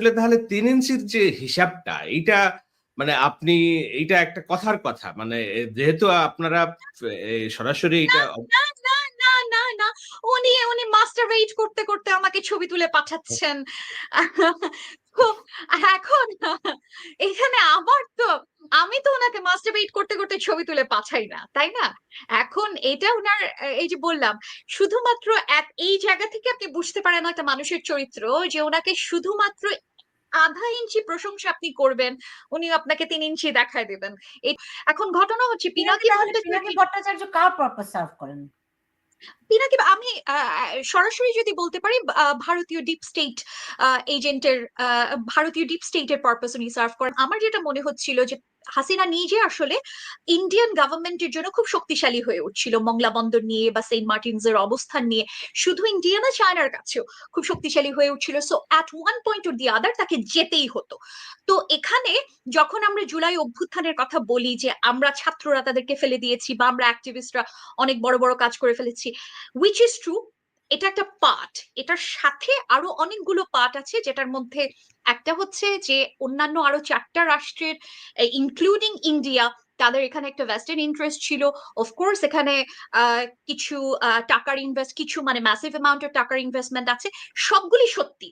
আসলে তাহলে ৩ ইঞ্চির যে হিসাবটা এইটা মানে আপনি এইটা একটা কথার কথা। মানে যেহেতু আপনারা সরাসরি না, এইটা না, না, না, না, না। উনি মাস্টারবেট করতে, করতে আমাকে ছবি তুলে পাঠাচ্ছেন। তো এখন এখানে আমি তো উনাকে মাস্টারবেট করতে, করতে ছবি তুলে পাঠাই না। তাই না? এখন এটা উনার এই যে বললাম শুধুমাত্র এই জায়গা থেকে আপনি বুঝতে পারেন একটা মানুষের চরিত্র যে উনাকে শুধুমাত্র আধা ইঞ্চি প্রশংসা আপনি করবেন, উনি আপনাকে ৩ ইঞ্চি দেখায় দিবেন। এখন ঘটনা হচ্ছে পিনাকি পিনাকি ভট্টাচার্য ভট্টাচার্য কার পারপাস সার্ভ করেন? পিনাকি আমি সরাসরি যদি বলতে পারি ভারতীয় ডিপ স্টেট এজেন্টের ভারতীয় ডিপ স্টেটের পারপাস উনি সার্ভ করেন। আমার যেটা মনে হচ্ছিল যে হাসিনা নিজে আসলে ইন্ডিয়ান গভর্নমেন্টের জন্য খুব শক্তিশালী হয়ে উঠছিল মংলা বন্দর নিয়ে বা সেন্ট মার্টিনস এর অবস্থান নিয়ে, শুধু ইন্ডিয়া না চায়নার কাছেও খুব শক্তিশালী হয়ে উঠছিল। So at one point or the other তাকে যেতেই হতো। তো এখানে যখন আমরা জুলাই অভ্যুত্থানের কথা বলি যে আমরা ছাত্ররা তাদেরকে ফেলে দিয়েছি বা আমরা অ্যাক্টিভিস্টরা অনেক বড় বড় কাজ করে ফেলেছি, উইচ ইজ ট্রু, এটা একটা পার্ট। এটার সাথে আরো অনেকগুলো পার্ট আছে, যেটার মধ্যে একটা হচ্ছে যে অন্যান্য আরো 4টা রাষ্ট্রের ইনক্লুডিং ইন্ডিয়া তাদের এখানে একটা ভেস্টেড ইন্টারেস্ট ছিল। অফকোর্স এখানে কিছু টাকার ইনভেস্ট, কিছু মানে ম্যাসিভ অ্যামাউন্টের টাকার ইনভেস্টমেন্ট আছে। সবগুলি সত্যি,